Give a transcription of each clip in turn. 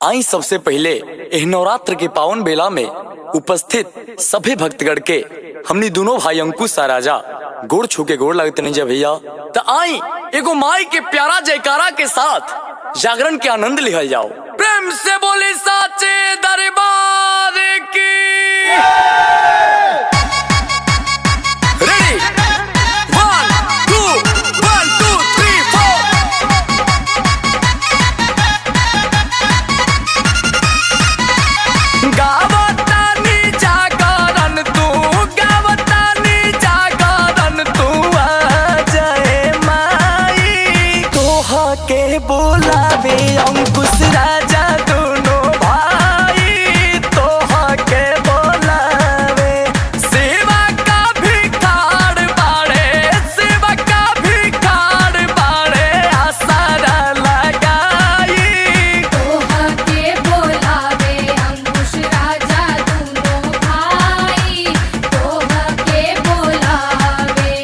आई सबसे पहले एह नवरात्र के पावन बेला में उपस्थित सभी भक्तगण के हमनी दोनों भाई अंकुश आ राजा गोड़ छू के गोड़ लगते नहीं जा भैया। तो आई एगो माई के प्यारा जयकारा के साथ जागरण के आनंद लिहल जाओ। प्रेम से बोले साचे दरबार की। रेडी 1 2 1 2 3 4। गावतानी जागरण तू, गावतानी जागरण तू आ जाए माई। तोहा के बोलावे अंकुश राजा दोनों भाई। तोहा के बोलावे सेवा का भिखार बाड़े, सेवा का भिखार बाड़े आसारा लगाई। तोहा के बोलावे अंकुश राजा दोनों भाई। तोहा के बोलावे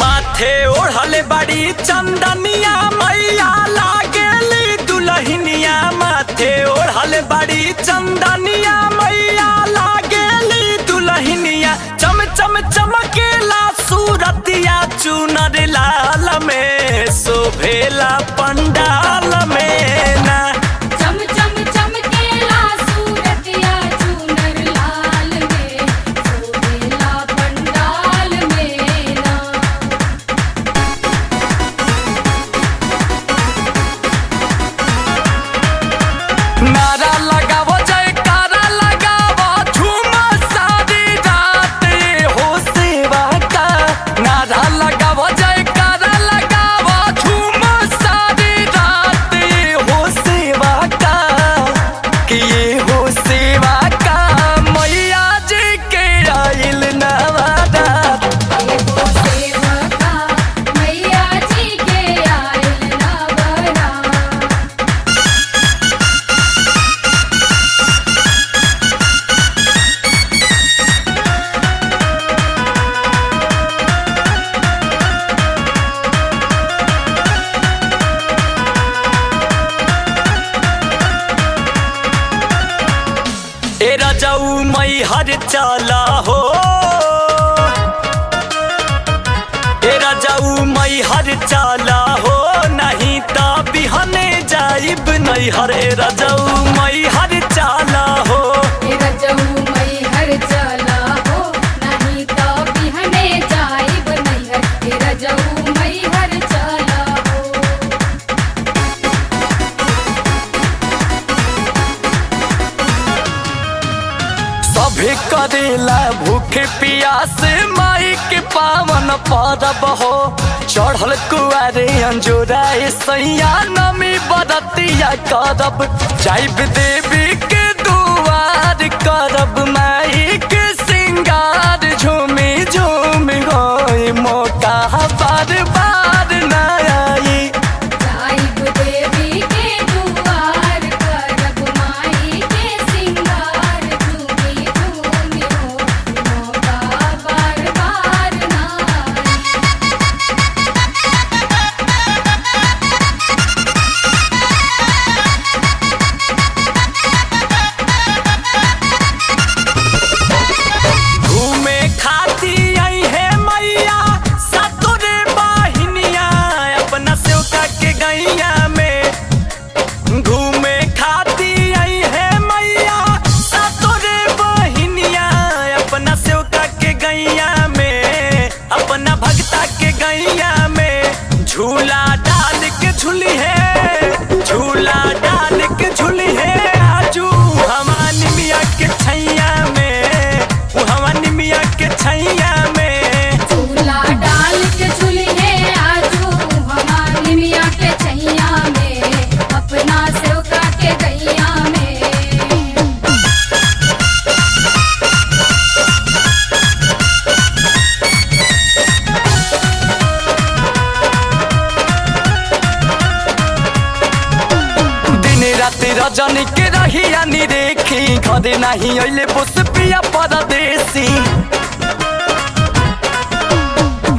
माथे ओढ़ले बड़ी चंदनिया मैया लागेली दुल्हनिया। माथे ओढ़ले बड़ी चंदनिया मैया लागेली दुल्हनिया। चम चम चमकेला सूरतिया चुनर लाल में शोभेला पंडाल में ना। चम चम चमकेला सूरतिया चूनर लाल में शोभेला पंडाल में ना। नारा लगावो जयकारा लगावो झूम सारी रात हो सेवा का। नारा लगावो जयकारा लगावो झूम सारी रात हो सेवा का। कि ये हो सेवा का मैया जी के आइल नवारात। ये हो सेवका मैया जी के आइल नवरात। ए राजाऊ मई हर चाला हो। ए राजाऊ मई हर चाला हो। नहीं ता बिहने जाइब नहीं हर। ए राजाऊ मई हर चाला हो। तेरा जहू मई हर चला हो। नहीं तो बिहने जाइब नहीं हर। तेरा जहू मई हर चला हो। सभे करेला भूखे प्यास माई के पावन परब हो। चढ़ल कुआरे अंजोरा सैया नमी बरतिया करब। जाइब देवी के दुआर करब माई के सिंगार। झूमी झूमी होई मौका बार बार न आई। जाइब देवी के दुआर करब माई के सिंगार। झूमी झूमी हो मौका बार बार ना आई। घरे नहीं अइले बोस पिया परदेसी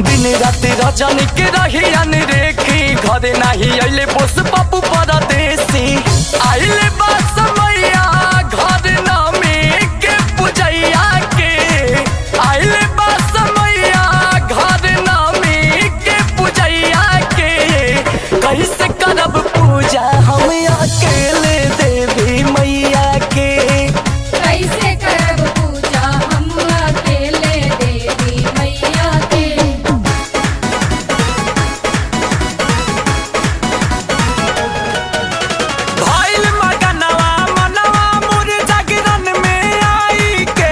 दिन रात रजनी के रही अनरेखी घरे नहीं अइले बोस बाबू परदेसी आइले बस मैया घर नामे के पूजैया के आइले बस मैया घर नामे के पूजैया के कैसे करब पूजा हम अकेले देवी मैया के कैसे करब पूजा हम अकेले देवी मैया के भइल मगनवा मनवा मोर जागरण में आई के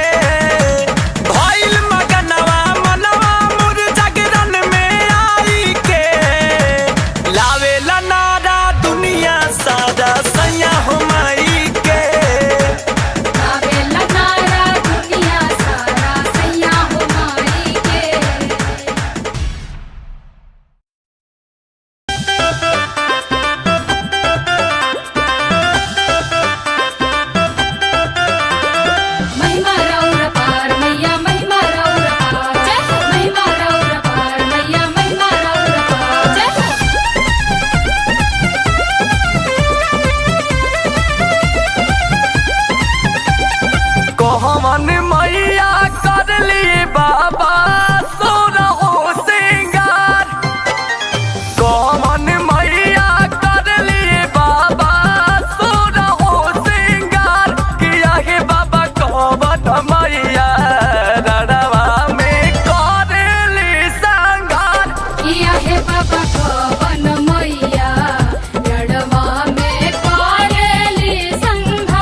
भइल मगनवा मनवा मोर जागरण में आई के लावेला नारा दुनिया सारा सैया हो माई के आवेला नारा दुनिया सारा सैया हो माई के महिमा राउर पार मैया महिमा राउर पार जय हो महिमा राउर पार मैया महिमा राउर पार जय हो कहवन मैया कर लिए बाबा सोना हो सिंगार कहवन मैया कर लिए बाबा सोना हो सिंगार किया हे बाबा कहवन मैया रड़वा में कर ली संगार किया है बाबा कवन मैया जड़वा में कारेली संघार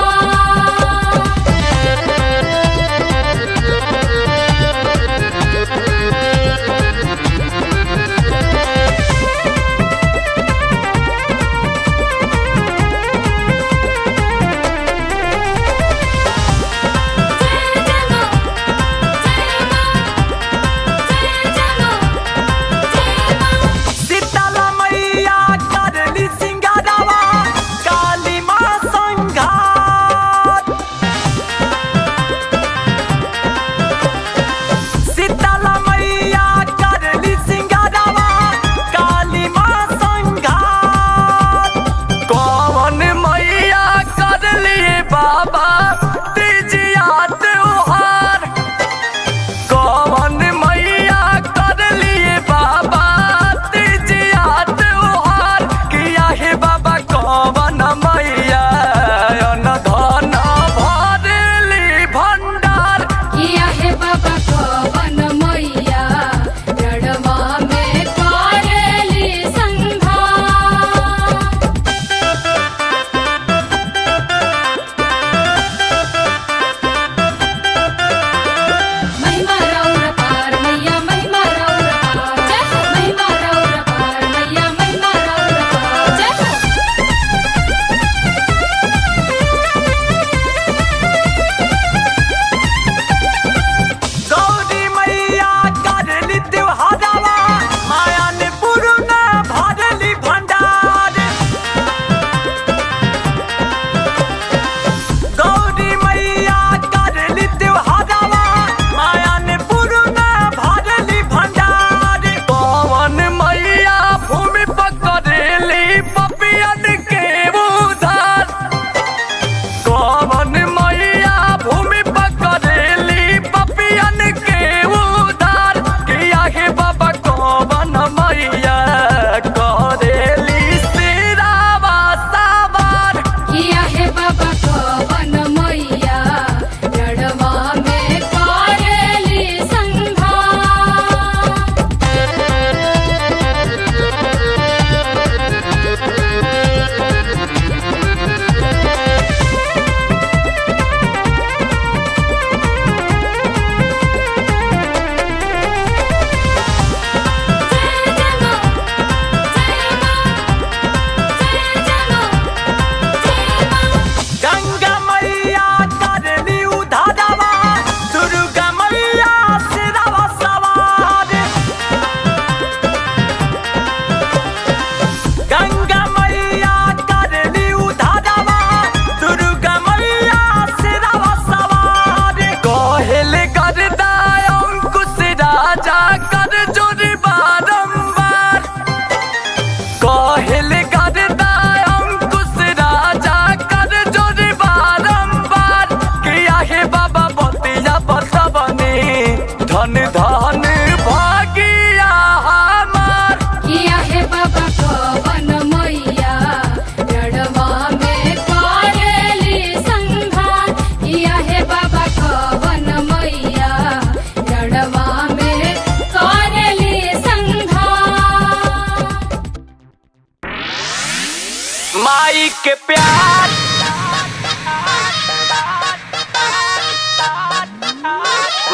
के प्यार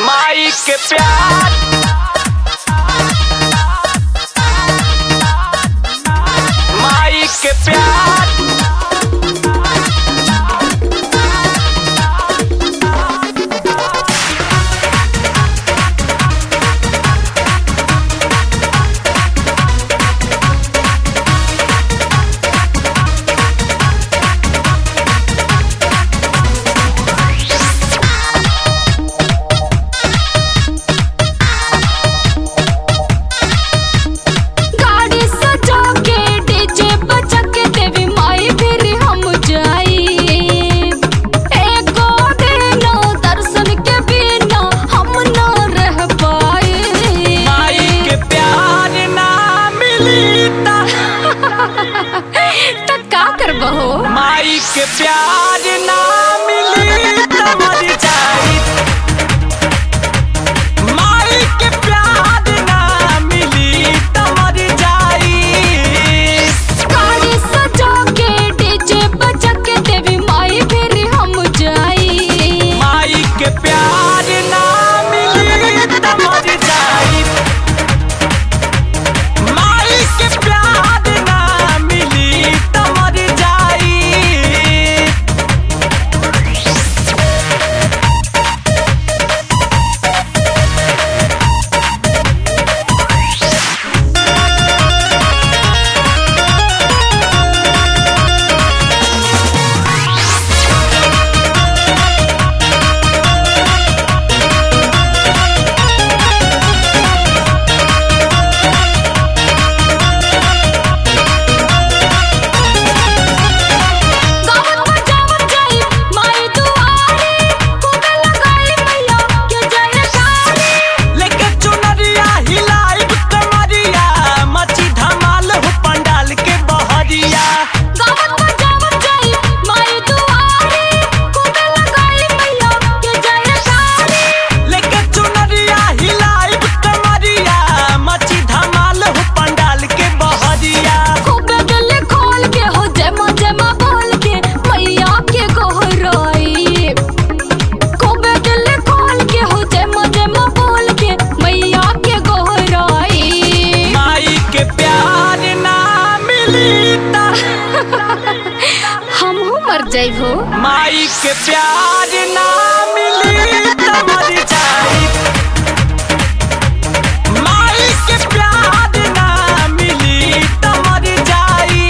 माई के प्यार माई के प्यार माई के प्यार ना मिली त मर जाई माई के प्यार ना मिली त मर जाई गाड़ी सजा के डीजे बजा के देवी माई फिर हम जाई माई के प्यार ना मिली त मर जाई माई के प्यार ना मिली त मर जाई जइबो माई के प्यार ना मिली त मर जाई माई के प्यार ना मिली त मर जाई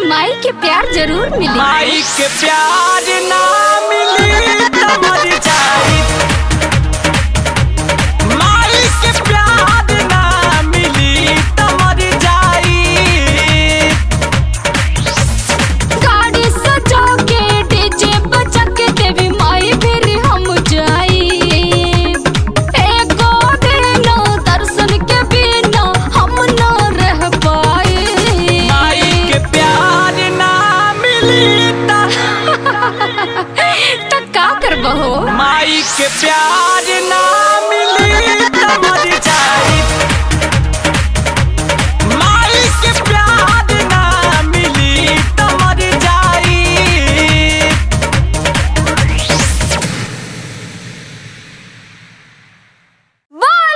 माई के प्यार जरूर मिली माई के प्यार ना मिली त मर जाई माई के प्यार ना मिली त मर जाई गाड़ी सजा के डीजे बजा के देवी माई फिर हम जाई एको दिन दर्शन के बिना हम न रह पाए माई के प्यार ना मिली त का करबहो माई के प्यार ना मिली त मर जाई माई के प्यार ना मिली त मर जाई वाह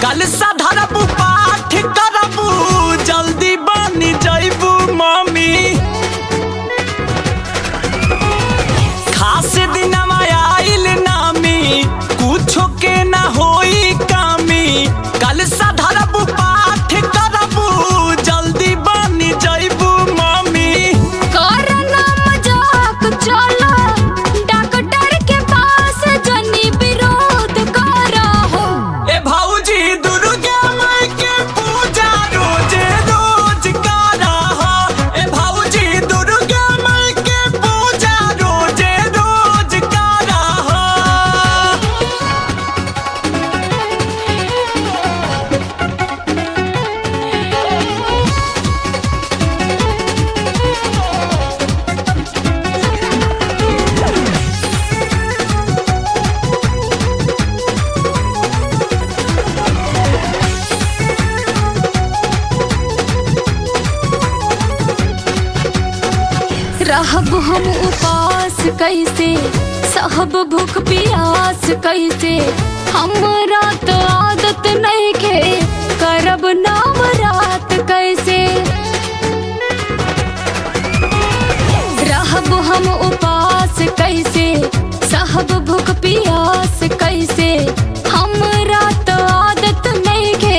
कल साधरबू पाठ करबू जल्दी बनी जइबू मम्मी खास दिनमा आइल नामी कुछो के ना होई कामी कल साधरबू पाठ करबू जल्दी बनी जइबू मम्मी करना मजाक चलो डॉक्टर के पास जनी विरोध करो हो ए भौजी दुर्गा माई के पूजा रोजे रोज करा हो ए भौजी दुर्गा माई के पूजा रोजे रोज करा हो रहब हम उपास कैसे सहब भूख प्यास कैसे हमरा तो आदत नहीं के करब नाम रात कैसे रहब हम उपास कैसे सहब भूख प्यास कैसे हमरा तो आदत नहीं के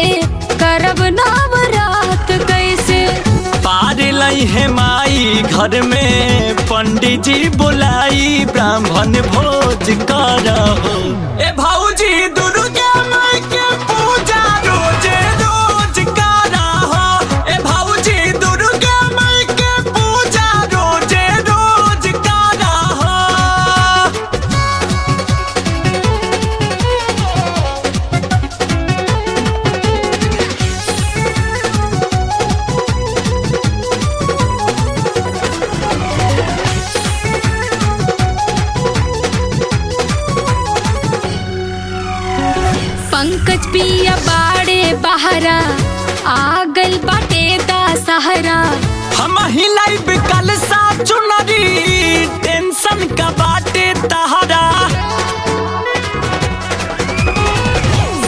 करब नाम रात कैसे पार लई है माई घर में पंडित जी बुलाई ब्राह्मण भोज करहो ए भौजी दुर्गा माई के पूजा रोजे रोज करहो ए भौजी दुर्गा माई के पूजा रोजे रोज करहो पंकज पिया बाड़े बहरा आगल बाटे दा सहारा हम हिलाई कल सा चुनरी टेंशन का बाटे तहरा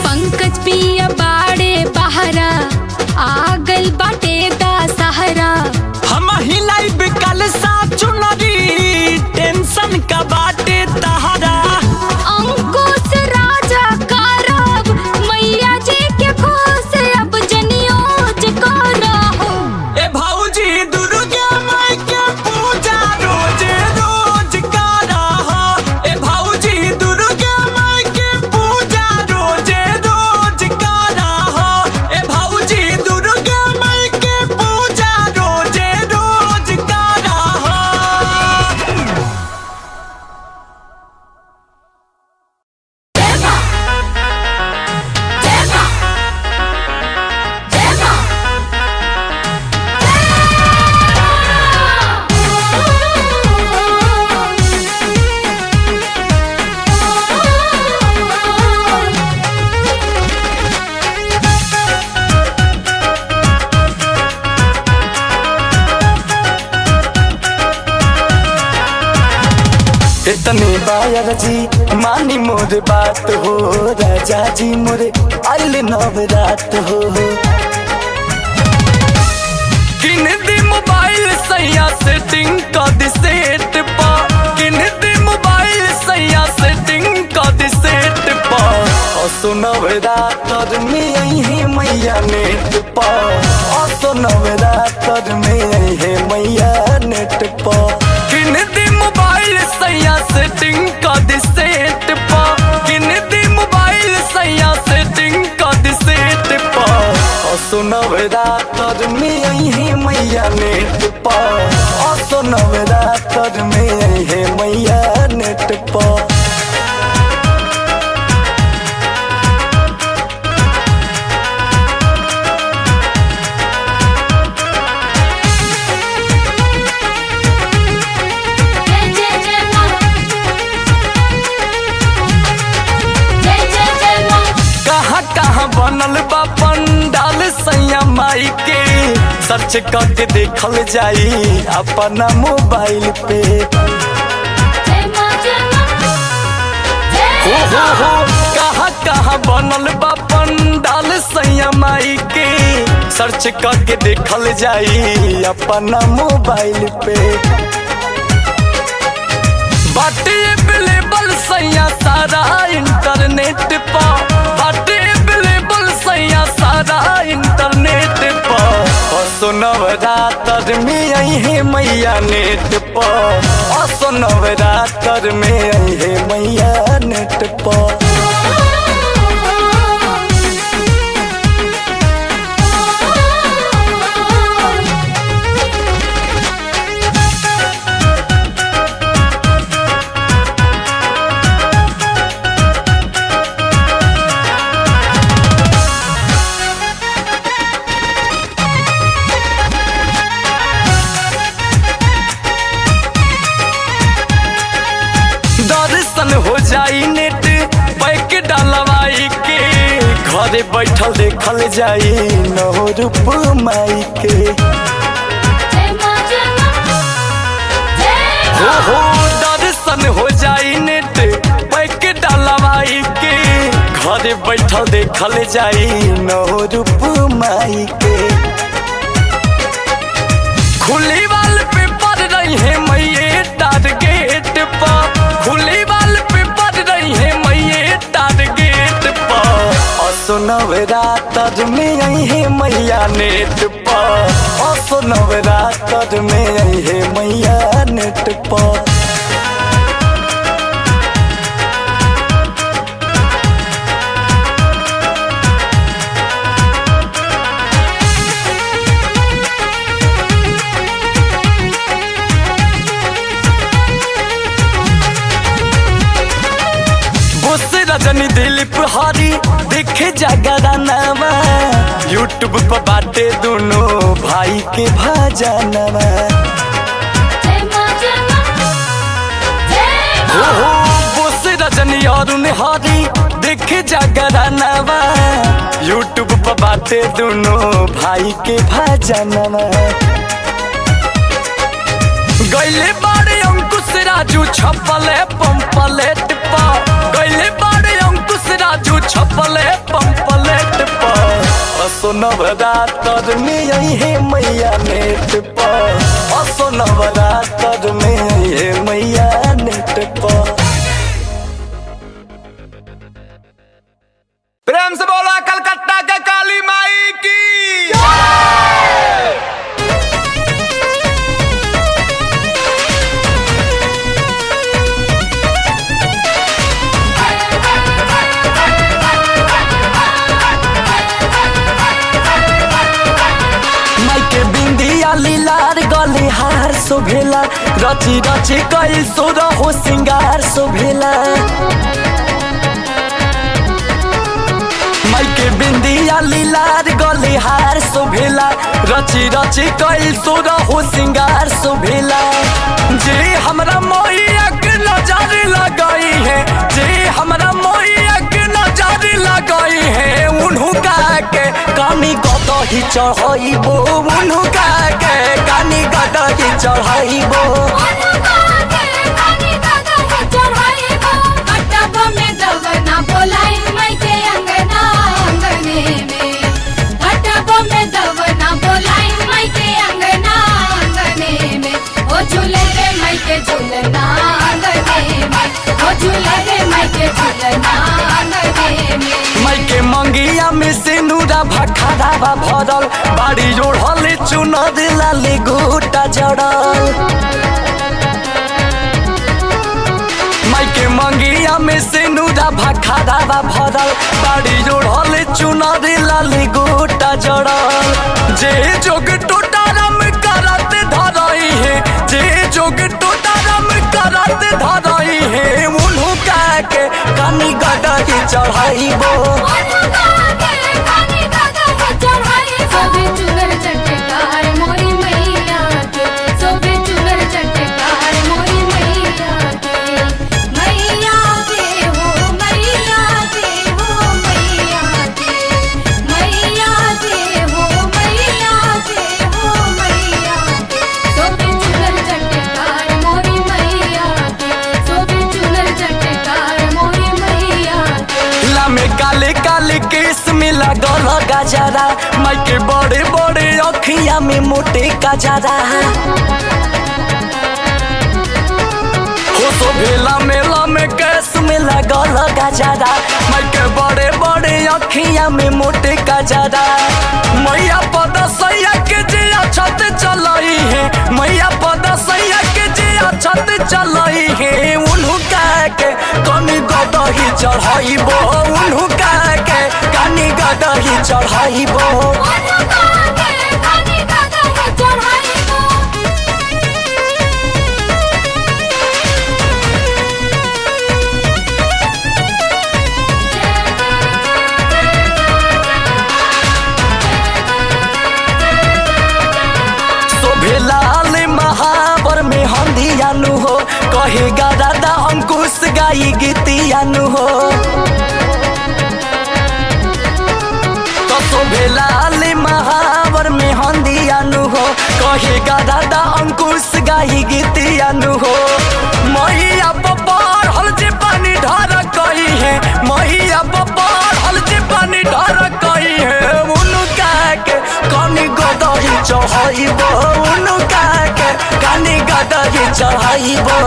पंकज पिया बाड़े बहरा आगल बाटे दा सहारा हम हिलाई कल सा चुनरी टेंशन का बाटे तहरा अंकुश राजा करब मैया जी के खुश अब जनियोज करहो ए भौजी दुर्गा माई के पूजा रोजे रोज करहो ए भौजी दुर्गा माई के पूजा रोजे रोज करहो ए भौजी दुर्गा माई के पूजा रोजे रोज करहो इतने बायर जी मानी मोर बात हो राजा जी मोरे अल नवरात हो किन दी मोबाइल सैया सेटिंग कर दी सेट पा किन दी मोबाइल सैया सेटिंग कर दी सेट पा असो नवरात में यही मैया नेट पा असो नवरात में यही मैया नेट पा किन दी मोबाइल सैया सेटिंग कर दी सेट पा किन दी मोबाइल सैया सेटिंग कर दी सेट पा असो नवरात में यही मैया नेट पा असो नवरात में यही मैया नेट पा बनल बा पंडाल सैया माई के सर्च करके देखल जाई अपना मोबाइल पे हो कहा जहाँ बनल बा पंडाल सैया माई के सर्च करके देखल जाई अपना मोबाइल पे। बाटे अवेलेबल सैया सारा इंटरनेट पर, बाटे अवेलेबल सैया सारा इंटरनेट पर। नवरात्र में आई है मैया नेट पर, नवरात्र में आई है मैया नेट पर। दर्शन हो जाई नेट पैक डालवाई के, घरे बैठल देखल जाई नौ रूप माई के। हो दर्शन हो जाई नेट पैक डालवाई के, घरे बैठल देखल जाई नौ रूप माई के। खुली वाल पे पड़ रही है मैये टारगेट पर, खुली वाल पे पड़ रही है मैये टारगेट पर। नवरात्र में आई है मैया नेट पर, नवरात्र में आई है मैया नेट पर। रजनी दिलीप हरी देखे जगरानावा, यूट्यूब पर बाटे दोनों भाई के भजनवा। हो बोस रजनी अरुण हरी देखे जगरानावा, यूट्यूब पर बाटे दोनों भाई के भजनवा। गैले बारे अंकुश राजू छपले पंपलेट पा, गैले बारे अंकुश राजू छपले पंपलेट पा। नवरात्र में आई है मैया नेट पर, नवरात्र में आई है मैया नेट पर। प्रेम से बोला कलकत्ता के काली माई की। लीलार गले हार शोभेला, रची रची कई सोर हो सिंगार शोभेला। माइके बिंदिया लीलार गले हार शोभेला, रची रची कई सोर हो सिंगार शोभेला। जे हमरा मैया के नजर लगाई है, जे हमरा मैया के नजर लगाई है, उन्हुका के कानी गदही चढ़ाइबो, उन्हुका के कानी गदही चढ़ाइबो। माइके मंगिया में सिनुरा भखरावा भरल, बाड़ी ओढ़ले चुनर लाले गोटा जड़ल। माइके मंगिया में सिनुरा भखरावा भरल, बाड़ी ओढ़ले चुनर लाले गोटा जड़ल। जे जोग टोटारम करत धरई है, जे जोग टोटारम करत धरई है, उन्हुका के कानी गदही चढ़ाइबो। में केस में लगल गजरा, माई के बड़े बड़े अखिया में मोटे गजरा। हो तो भेला मेला में केस में लगल गजरा, माई के बड़े बड़े अखिया में मोटे गजरा। मैया पदसैया के जिया छत चलाई है, मैया पदसैया के जिया छत चलाई है। उन्हू के कनी गदही चढ़ाइबो, उन्हू के कनी गदही चढ़ाइबो। लाल महावर में हंदियानु हो, कहेगा दादा अंकुश गाई गीतियानु हो। तो शोभे लाल महावर में हंदियानु हो, कहेगा दादा अंकुश गाई गीतियानु हो। मैया बपार हल जे पानी ढार कही है, मैया बपार हल जे पानी ढार कही है। उनका के कनी गदही चढ़ाइबो, उनका के कनी गदही चढ़ाइबो।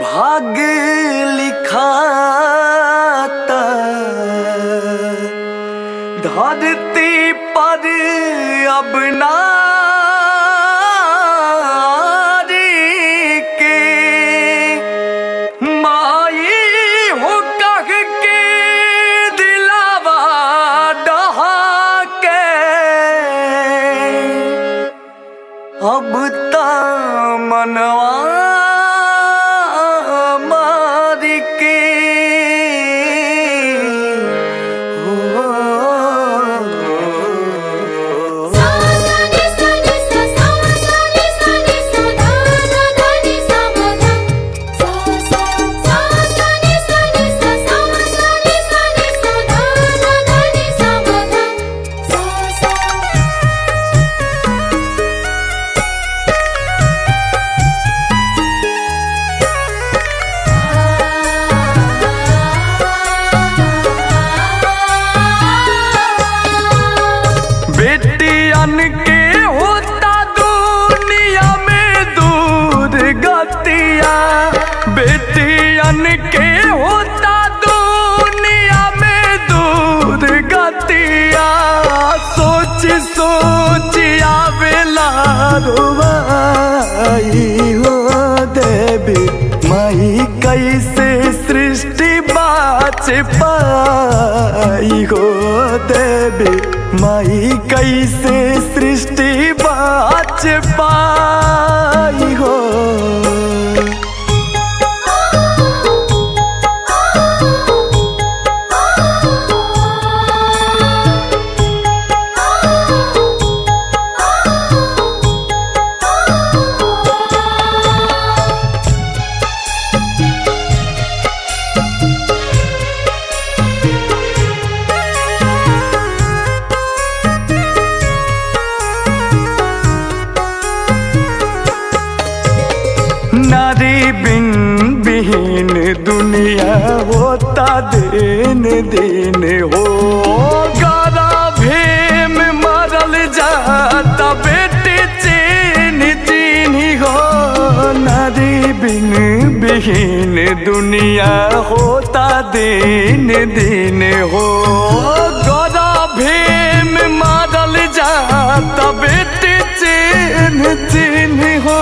भाग्य लिखाता धरती पर अब नारी के माई हो कह के दिलावा डहा के अब ता मनवा दुखियन के होता दुनिया में दूर गतिया, सोच सोच आवेला रुवाई हो देवी माई कैसे सृष्टि बाच पाई हो देवी माई कैसे सृष्टि बाच पाई हो। नारी बिन बिहीन दुनिया होता दिन दिन हो, गर्भे में मरल जाता बेटे चैन चैन हो। नारी बिन बिहीन दुनिया होता दिन दिन हो, गर्भे में मरल जाता बेटे चैन चैन हो।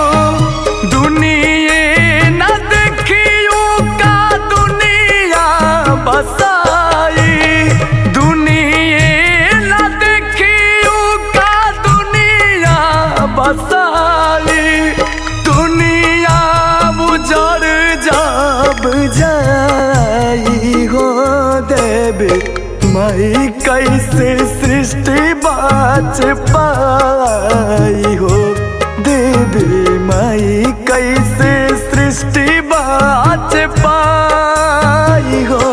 दुनिया न देखियो का दुनिया बसाई, दुनिया न देखियो का दुनिया बसाई। दुनिया उजड़ जब जाई हो देवी माई कैसे सृष्टि बाच पाई हो देवी माई कैसे सृष्टि बाच पाई हो।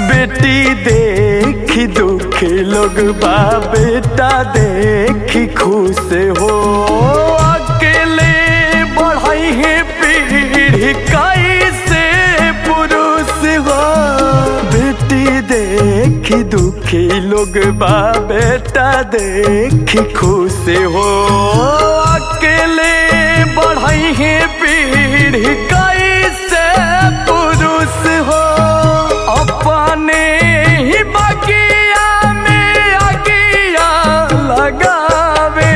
बेटी देखी दुखी लोग बा बेटा देखी खुश हो, अकेले बढ़ाई है पीढ़ी कैसे पुरुष हो। बेटी देखी दुखी लोग बा बेटा देखी खुश हो, अकेले बढ़ाई है पीढ़ी कैसे पुरुष हो। अपने ही बगिया में आगिया लगावे,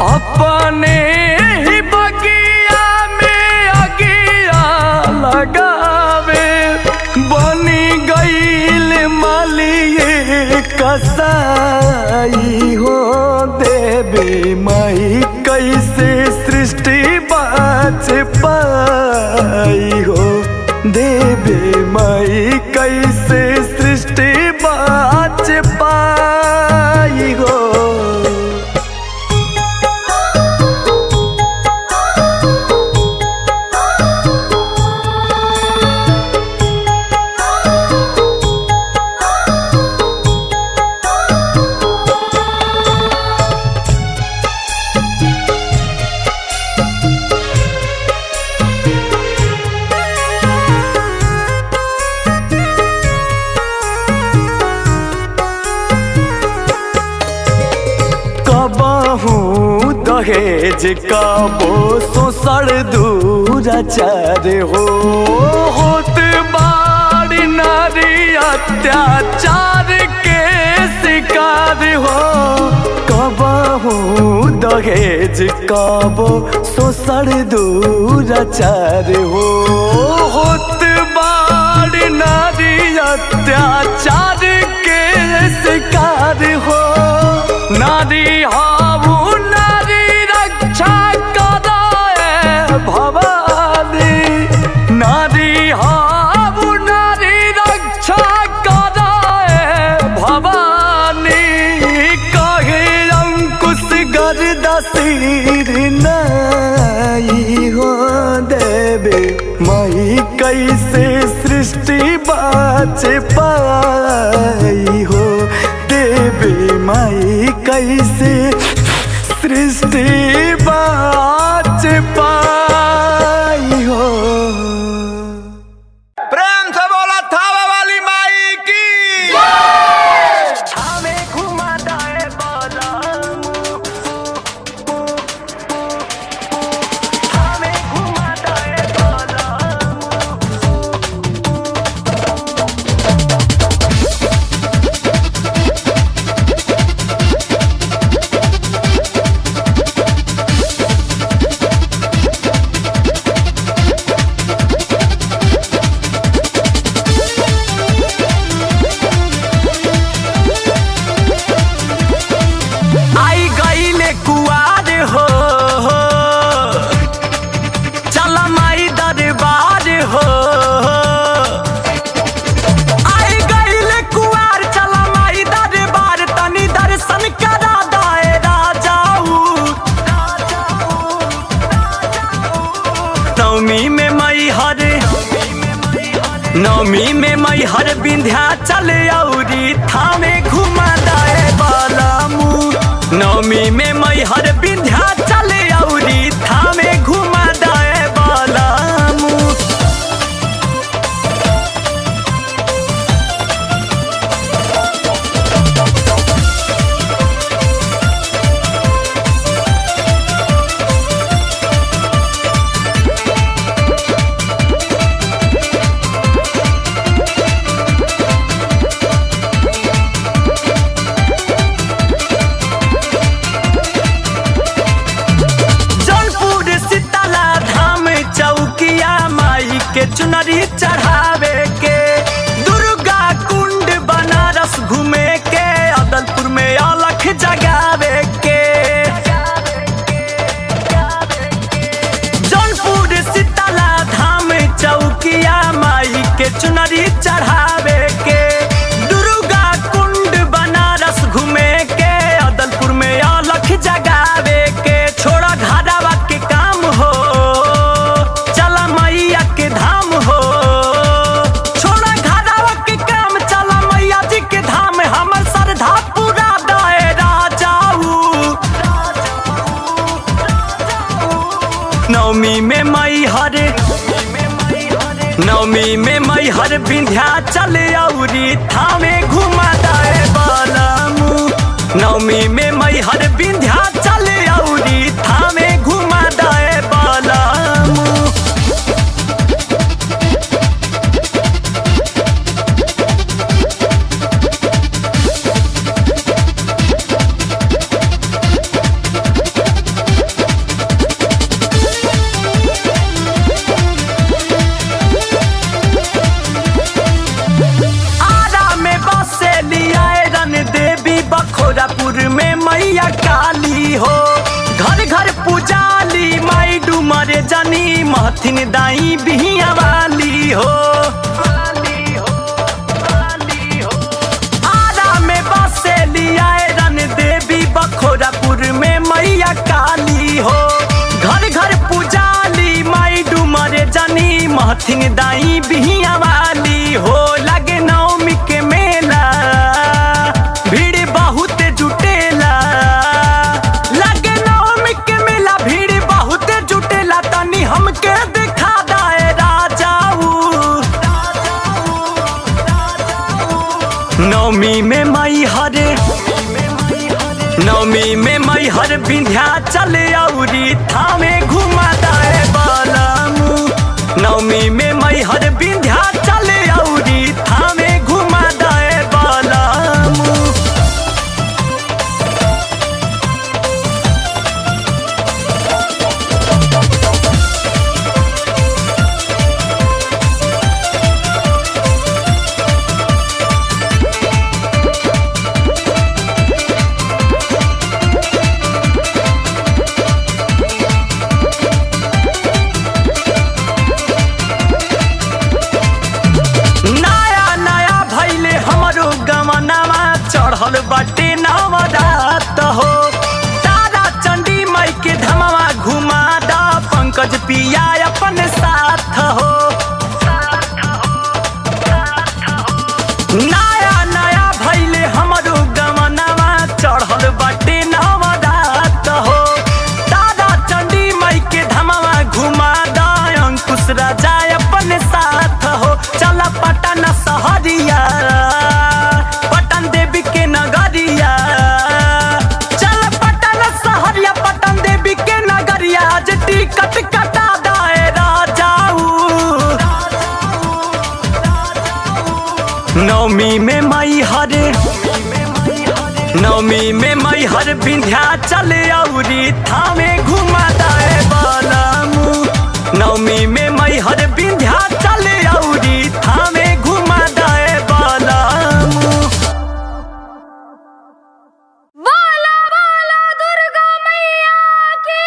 अपने ही बगिया में आगिया लगावे। बनी गईल मालिए कसाई हो देवी माई कैसे सृष्टि बाच पाई हो देवी माई कैसे सृष्टि बाच पाई हो। दहेज का वो सोसड़ दूराचार हो, होत बाड़ी नारी अत्याचार के शिकार हो। कबहू दहेज का वो सोसड़ दूराचार हो, होत बाड़ी नारी अत्याचार के शिकार हो। नारी हाऊ नारी रक्षा कराए भवानी, नारी हाऊ नारी रक्षा कराए भवानी। कहे अंकुश गर्दा सिर नाई हो देवी माई कैसे सृष्टि बाच पाई हो देवी माई कैसे सृष्टि बाच पाई हो। प्रेम से बोला थावा वाली माई की। नवमी में मई हर विंध्याचल औरी थामे घुमा दाए बालामू। नवमी में मई हर विंध्याचल औरी थामे घुमा दाए बालामू। चुनरी चढ़ावे के दुर्गा कुंड बनारस घूमे के अदलपुर में अलख जगावे के जौनपुर शीतला धाम चौकिया माई के चुनरी चढ़ावे के दुर्गा कुंड बनारस घूमे के अदलपुर में अलख जगावे के छोड़ा घाटावा के काम हो चला मैया के धाम हो। छोड़ा घाटावा के काम चला मैया जी के धाम हमर श्रद्धा पूरा दायरा जाऊ। नवमी में मई हर विंध्याचल औरी थामे घुमा दाए बालामू। नवमी में मई हर विंध्याचल औरी थामे घुमा दाए बालामू। बखोरापुर में मैया काली हो घर घर पुजाली माई डूमरे जानी महथिन दाई बिहिया वाली हो। आरा में बसेली आए रन देवी बखोरापुर में मैया काली हो घर घर पुजाली माई डूमरे जानी महथिन दाई बिहिया वाली हो। लगे नवमी के मेला भीड़ बहुत जुटेला लगे नवमी के मेला भीड़ बहुत जुटेला तनी हमके दिखा दाए राजाऊ। नवमी में मई हर विंध्याचल औरी थामे घुमा दाए बालामू। नवमी में मई हर विंध्याचल औरी थामे घुमा दाए बालामू। विंध्याचल औरी थामे घुमा दाए बालामू। नवमी में मैहर विंध्याचल औरी थामे घुमा दाए बालामू। बोला बोला दुर्गा मैया की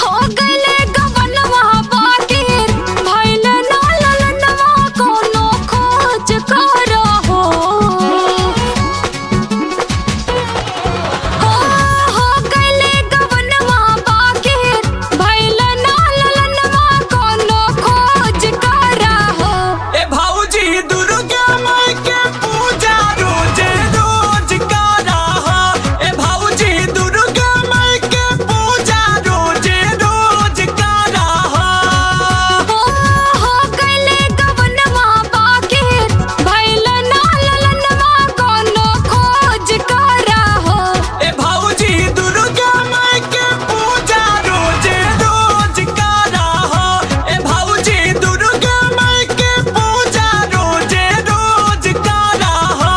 हो गइले गवनवा बाकिर भइल ना ललनवा कोनो खोज करहो। हो गइले गवनवा बाकिर भइल ना ललनवा कोनो खोज करहो। ए भाऊजी दुर्गा माई के पूजा रोजे रोज कराहा। ए भाऊजी दुर्गा माई के पूजा रोजे रोज कराहा। हो गइले गवनवा बाकिर भइल ना ललनवा कोनो खोज करहो। ए भाऊजी दुर्गा माई के पूजा रोजे रोज कराहा। ए भाऊजी दुर्गा माई के पूजा रोजे रोज कराहा।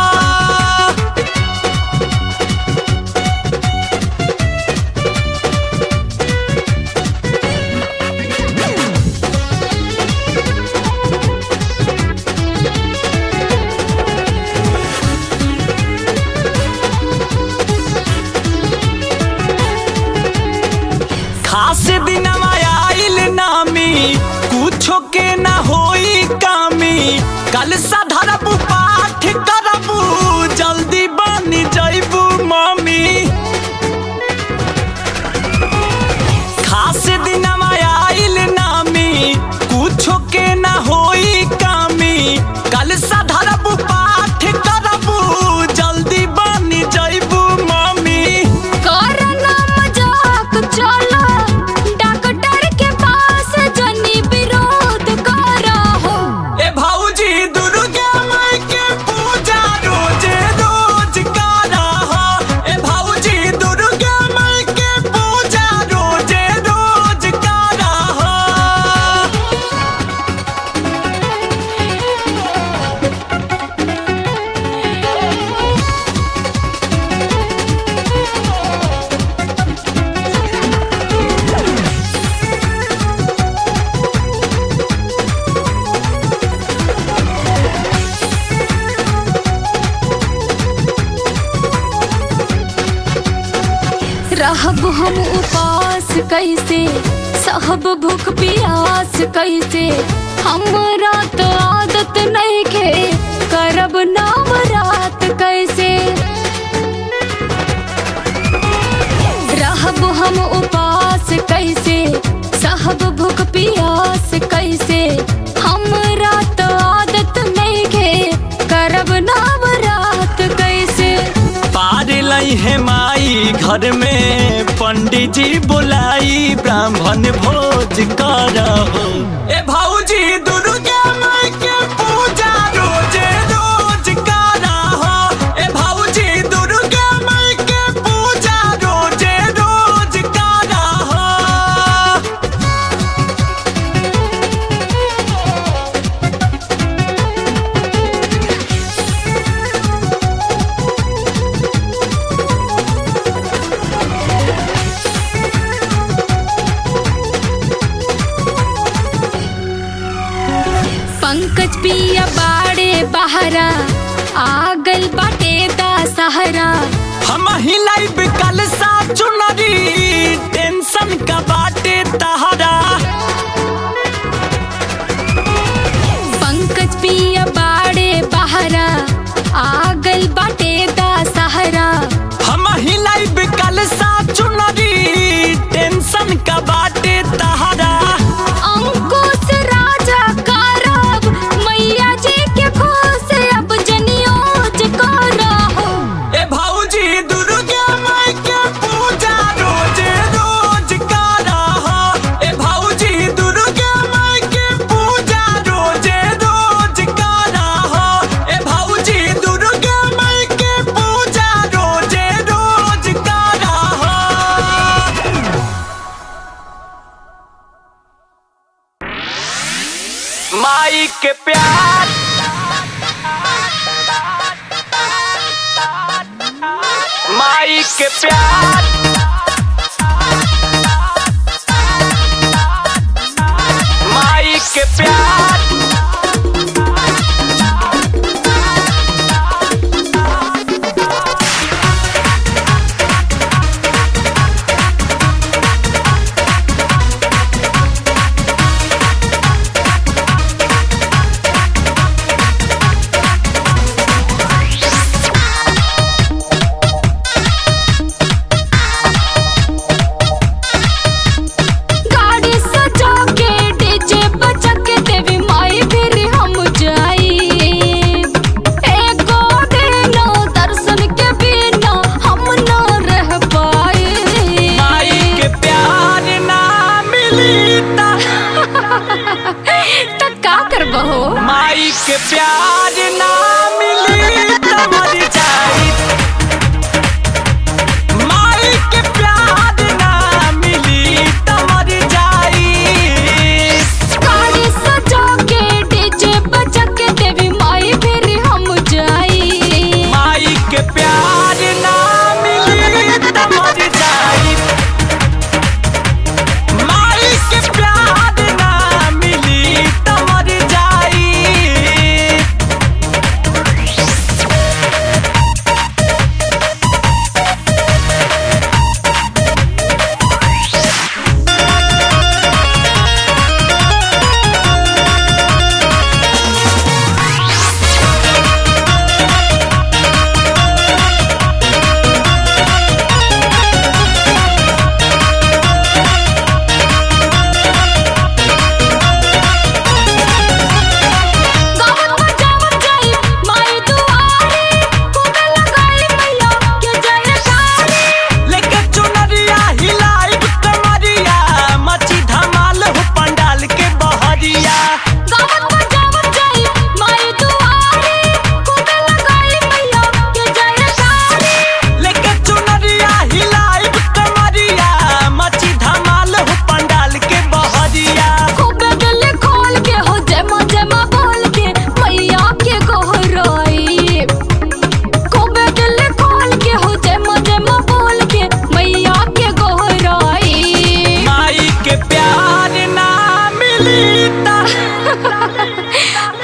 खास दिनमा आइल नामी कुछो के ना होई कामी। कल साधरबू पाठ करबू जल्दी बनी जइबू मम्मी। खास दिनमा आइल नामी कुछो के ना होई कामी। कल साधरबू पाठ करबू जल्दी बनी जइबू मम्मी। करना मजाक चलो डॉक्टर के पास जनी विरोध करहो। ए भाऊजी दुर्गा माई के पूजा रोजे रोज कराहा। ए भाऊजी दुर्गा माई के पूजा रोजे रोज कराहा। रहब हम उपास कैसे सहब भूख प्यास कैसे। हमरा तो आदत नहीं खे करब नवरात कैसे। रहब हम उपास कैसे सहब भूख प्यास कैसे। हमरा तो आदत नहीं खे करब नवरात कैसे। पार लई है माई घर में पंडित जी बुलाई ब्राह्मण भोज करहो। ए भाऊजी दुर्गा माई के पूजा रोजे रोज कराहा। ए भाऊजी दुर्गा माई के पूजा रोजे रोज कराहा। पंकज पिया बाड़े बहरा आगल बाटे दा सहारा। हम हिलाइब कल सा चुनरी टेंशन का बाटे तहरा। पंकज पिया बाड़े बहरा आगल बाटे दा सहारा। हम हिलाइब कल सा चुनरी टेंशन का बाटे तहरा। अंकुश राजा करब मैया जी के खुश अब जनियोज करहो। ए भाऊजी दुर्गा माई के पूजा रोजे रोज कराहा। माई के प्यार माई के प्यार माई के प्यार माई के प्यार ना मिली त मर जाई माई के प्यार ना मिली त मर जाई गाड़ी सजा के डीजे बजा के देवी माई फिर हम जाई माई के प्यार ना मिली त मर जाई माई के प्यार ना मिली त मर जाई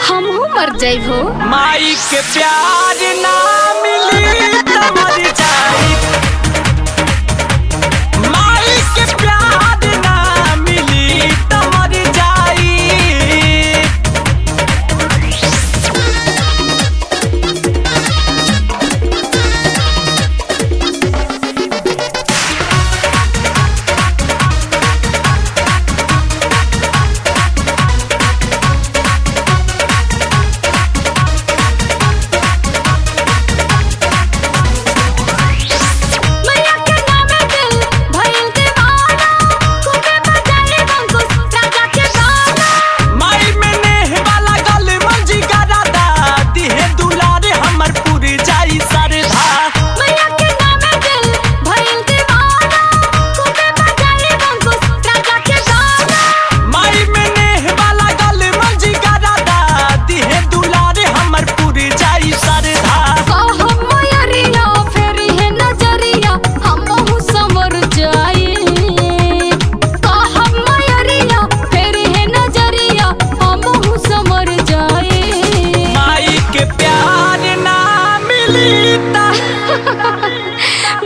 हमहू मर जाइबो माई के प्यार ना मिली त मर जाई माई के प्यार ना मिली त मर जाई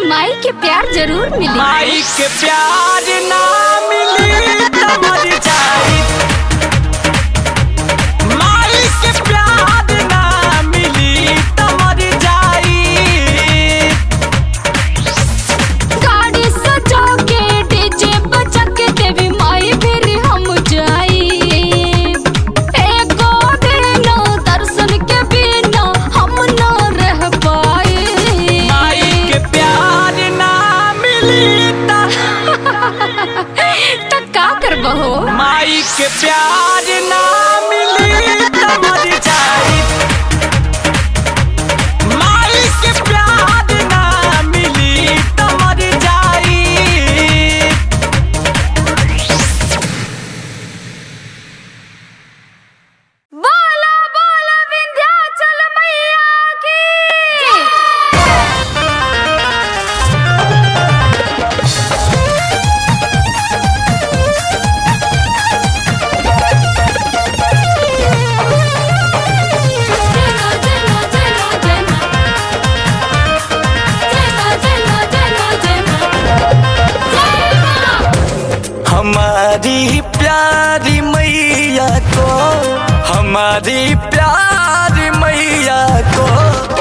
माई के प्यार जरूर मिली माई के प्यार ना मिली त मर जाई माई के प्यार ना मिली त मर जाई गाड़ी सजा के डीजे बजा के देवी माई फिर हम जाई एको दिन दर्शन के बिना हम न रह पाए माई के प्यार ना मिली त का करबहो माई के प्यार ना मिली त मर जाई माई के प्यार ना मिली त मर जाई हमारी प्यारी मैया को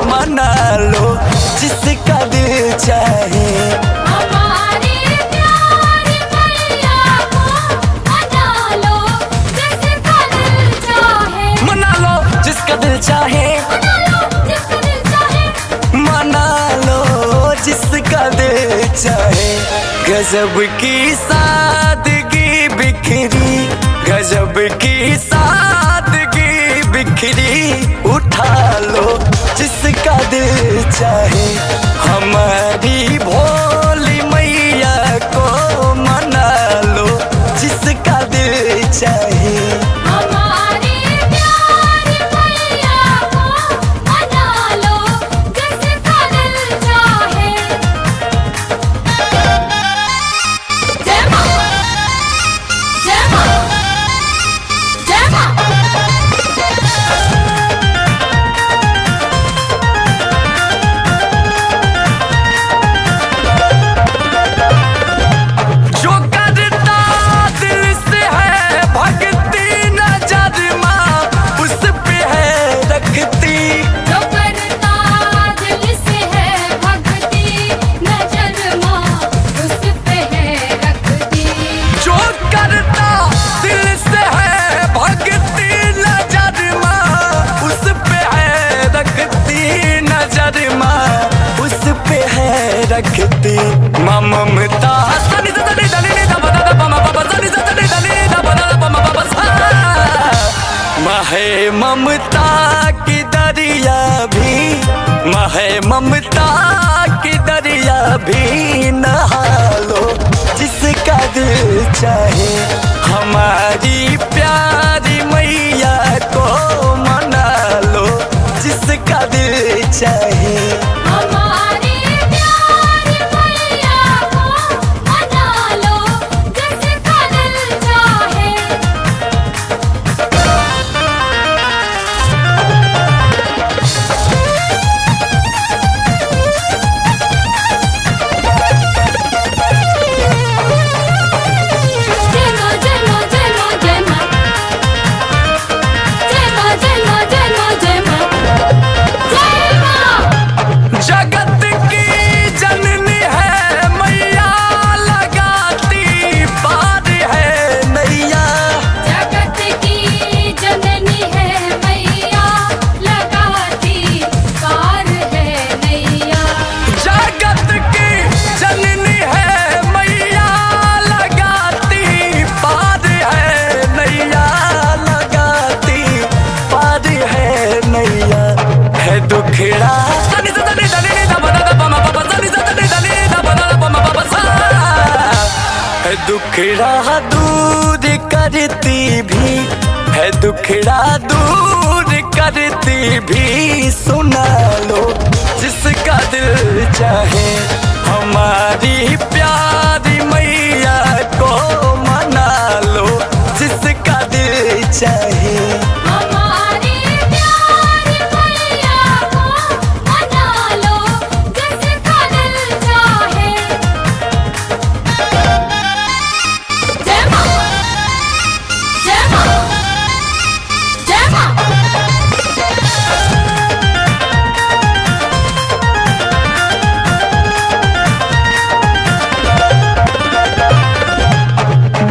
मना लो जिसका दिल चाहे। हमारी प्यारी मैया को मना लो जिसका दिल चाहे। मना लो जिसका दिल चाहे। मना लो जिसका दिल चाहे। गजब की सादगी बिखरी, गजब की सादगी बिखरी, उठा लो जिसका दिल चाहे। हमारी भोली मैया को मना लो जिसका दिल चाहे। हमारी प्यारी मैया को मना लो जिसका दिल चाहे। जय मां, जय मां, जय मां। जो करता दिल से है भक्ति नजर माँ उस पे है रखती। जो करता दिल से है भक्ति नजर माँ उस पे है रखती। जो करता दिल से है भक्ति नजर माँ उस पे है रखती। नजर माँ उस पे है रखती। माँ ममता महे ममता की दरिया भी, महे ममता की दरिया भी नहा लो जिसका दिल चाहे। हमारी प्यारी मैया को मना लो जिसका दिल चाहे। हमारी प्यारी मैया को मना लो जिसका दिल चाहे। जय मां, जय मां, जय मां, जय मां। जय मां, जय मां, जय मां, जय मां। जय मां। जगत की जननी है मैया लगाती पार है नैया। जगत की जननी है मैया लगाती पार है नैया। जगत की जननी है मैया लगाती पार है नैया। लगाती पार है नैया। है दुखड़ा है दुखड़ा दूर करती भी, है दुखड़ा दूर करती भी, सुना लो जिसका दिल चाहे। हमारी प्यारी मैया को मना लो जिसका दिल चाहे। हमारी प्यारी मैया को मना लो जिसका दिल चाहे। जय मां, जय मां, जय मां।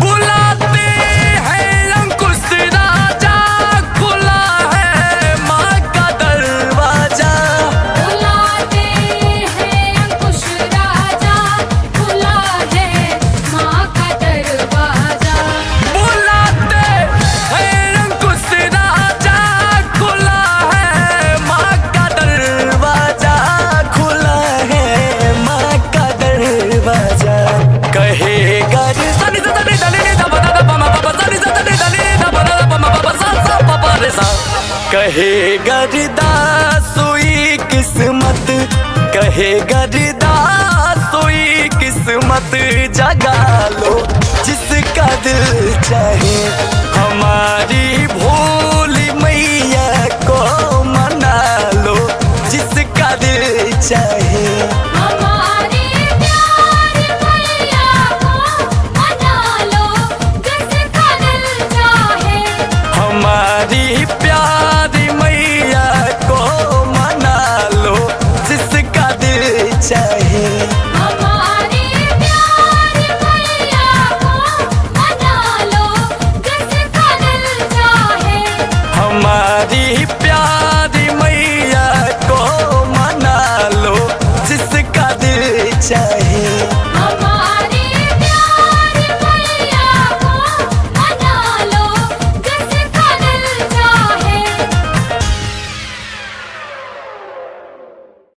बुलाते हैं अंकुश राजा, खुला है माँ का दरवाजा। बुलाते हैं अंकुश राजा, खुला है माँ का दरवाजा। बुलाते हैं अंकुश राजा, खुला है माँ का दरवाजा। खुला है माँ का दरवाजा। कहे गर कहे गरदास हुई किस्मत, कहे गरदास हुई किस्मत, जगा लो जिसका दिल चाहे।